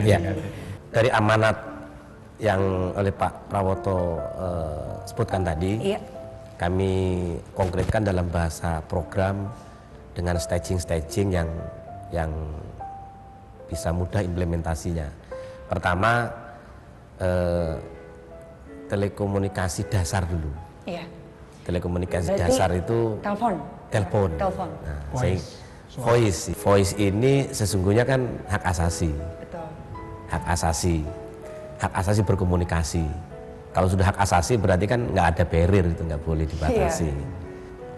Ya, dari amanat yang oleh Pak Prawoto sebutkan tadi, kami konkretkan dalam bahasa program dengan staging yang bisa mudah implementasinya. Pertama, telekomunikasi dasar dulu. Iya. Telekomunikasi Berarti dasar itu telepon. Nah, voice ini sesungguhnya kan hak asasi. Betul. Hak asasi berkomunikasi. Kalau sudah hak asasi berarti kan nggak ada barrier, itu nggak boleh dibatasi.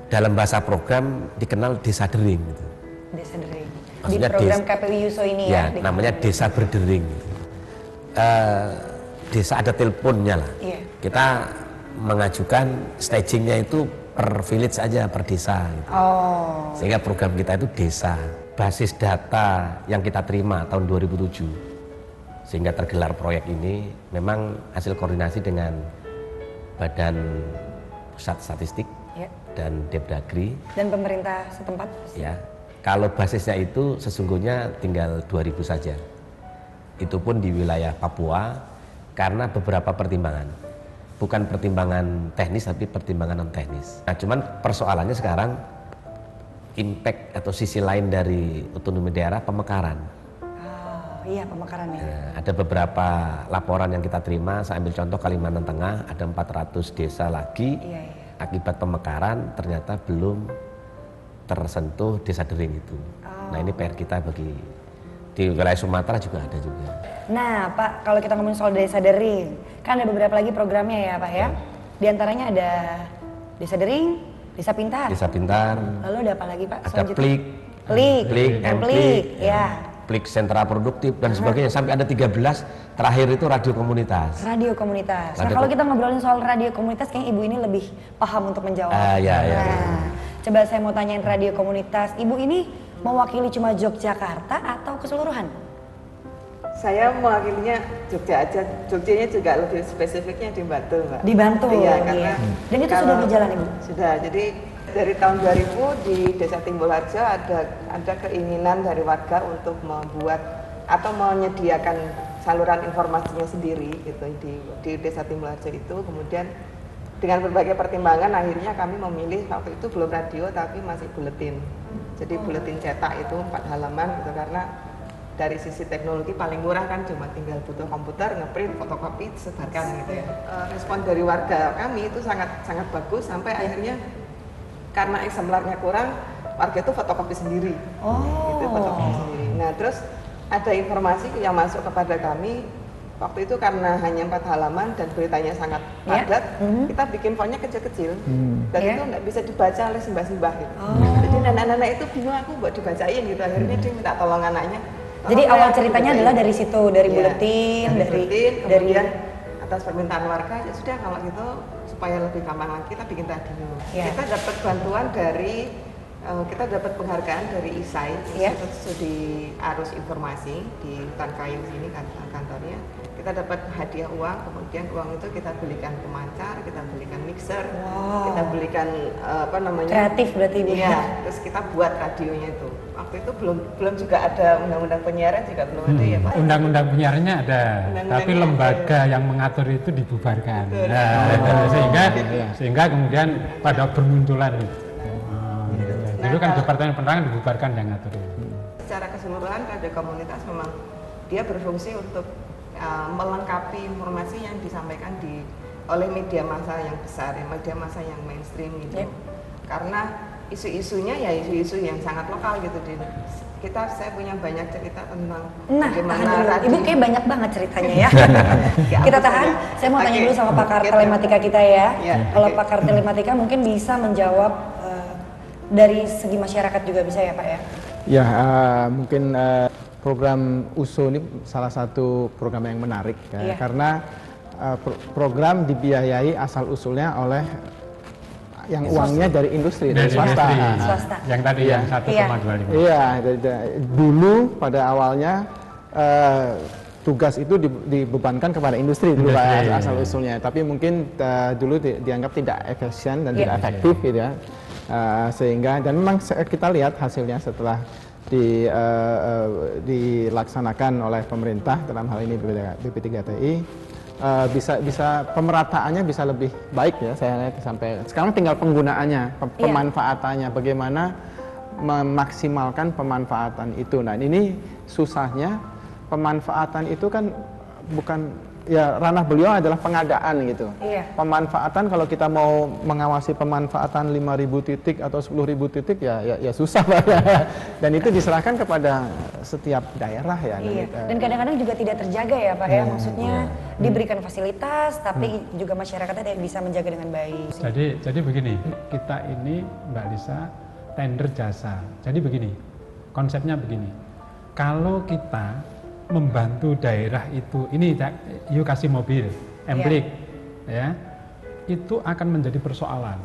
Dalam bahasa program dikenal desa dering. Gitu. Desa dering. Maksudnya di program KPU Yuso ini ya. Namanya desa berdering. Gitu. Desa ada teleponnya lah. Iya. Kita mengajukan stagingnya itu per village aja, per desa. Gitu. Sehingga program kita itu desa. Basis data yang kita terima tahun 2007 sehingga tergelar proyek ini memang hasil koordinasi dengan Badan Pusat Statistik dan Depdagri dan pemerintah setempat. Ya, kalau basisnya itu sesungguhnya tinggal 2000 saja. Itu pun di wilayah Papua karena beberapa pertimbangan. Bukan pertimbangan teknis tapi pertimbangan non teknis. Nah, cuman persoalannya sekarang impact atau sisi lain dari otonomi daerah pemekaran. Iya, pemekaran ya. Ada beberapa laporan yang kita terima, saya ambil contoh Kalimantan Tengah, ada 400 desa lagi akibat pemekaran ternyata belum tersentuh desa dering itu. Nah, ini PR kita bagi di wilayah Sumatera juga ada juga. Nah, Pak, kalau kita ngomongin soal desa dering, kan ada beberapa lagi programnya ya, Pak ya. Di antaranya ada desa dering, desa pintar. Desa pintar. Lalu ada apa lagi, Pak? Ada plik, ya. Plik sentra produktif dan sebagainya sampai ada 13, terakhir itu radio komunitas. Radio komunitas. Nah, kalau kita ngobrolin soal radio komunitas kayaknya Ibu ini lebih paham untuk menjawab. Coba saya mau tanyain radio komunitas. Ibu ini mewakili cuma Yogyakarta atau keseluruhan? Saya mewakilinya Jogja aja. Jogjanya juga lebih spesifiknya di Bantul, Mbak. Di Bantul. Iya, karena dan itu sudah berjalan, Ibu? Sudah. Jadi dari tahun 2000 di Desa Timbulharjo ada keinginan dari warga untuk membuat atau menyediakan saluran informasinya sendiri gitu di Desa Timbulharjo itu. Kemudian dengan berbagai pertimbangan akhirnya kami memilih waktu itu belum radio tapi masih buletin. Jadi buletin cetak itu 4 halaman gitu karena dari sisi teknologi paling murah kan cuma tinggal butuh komputer, ngeprint, fotokopi, sebarkan gitu ya. Respon dari warga kami itu sangat bagus sampai akhirnya karena eksemplarnya kurang, warga itu fotokopi sendiri. Itu fotokopi sendiri. Nah, terus ada informasi yang masuk kepada kami waktu itu karena hanya 4 halaman dan beritanya sangat padat, kita bikin fontnya kecil-kecil dan itu nggak bisa dibaca oleh simbah-simbah gitu. Jadi anak-anak itu bingung, aku buat dibacain gitu. Akhirnya dia minta tolong anaknya. Jadi awal ceritanya adalah dari situ, dari buletin, dari atas permintaan warga, ya sudah kalau gitu supaya lebih gampang lagi kita bikin radio. Kita dapat bantuan dari kita dapat penghargaan dari ISAI, Institut Studi Arus Informasi di Hutan Kayu sini kantornya. Kita dapat hadiah uang, kemudian uang itu kita belikan pemancar, kita belikan mixer, kita belikan kreatif berarti ini. Iya, terus kita buat radionya itu. Waktu itu belum juga ada undang-undang penyiaran juga belum ada ya Pak. Undang-undang penyiarannya ada, tapi lembaga yang mengatur itu dibubarkan. Sehingga kemudian pada bermunculan itu. Dulu kan Departemen Penerangan dibubarkan yang ngatur itu. Secara keseluruhan radio komunitas memang dia berfungsi untuk melengkapi informasi yang disampaikan oleh media massa yang besar, media massa yang mainstream gitu. Karena isu-isunya ya isu-isu yang sangat lokal gitu. Saya punya banyak cerita tentang bagaimana radio. Ibu kayak banyak banget ceritanya ya. Kita tahan. Saya mau tanya dulu sama pakar telematika kita ya. Kalau pakar telematika mungkin bisa menjawab dari segi masyarakat juga bisa ya Pak ya? Ya, mungkin program USO ini salah satu program yang menarik ya, karena program dibiayai asal usulnya oleh yang uangnya dari industri, dari swasta. Yang tadi yang 1,25. Iya, dulu pada awalnya tugas itu dibebankan kepada industri dulu Pak, asal usulnya. Tapi mungkin dulu dianggap tidak efisien dan tidak efektif gitu ya. Sehingga dan memang kita lihat hasilnya setelah dilaksanakan oleh pemerintah dalam hal ini BP3TI, bisa pemerataannya bisa lebih baik ya, saya lihat sampai sekarang tinggal penggunaannya, pemanfaatannya, bagaimana memaksimalkan pemanfaatan itu. Nah ini susahnya, pemanfaatan itu kan bukan ya ranah beliau adalah pengadaan gitu. Pemanfaatan kalau kita mau mengawasi pemanfaatan 5.000 titik atau 10.000 titik ya susah Pak ya. Dan itu diserahkan kepada setiap daerah ya. Dan kadang-kadang juga tidak terjaga ya Pak ya. Maksudnya diberikan fasilitas tapi juga masyarakatnya tidak bisa menjaga dengan baik. Jadi begini, kita ini Mbak Lisa tender jasa. Jadi begini, konsepnya begini. Kalau kita membantu daerah itu, ini yuk kasih mobil, emplik, ya, itu akan menjadi persoalan.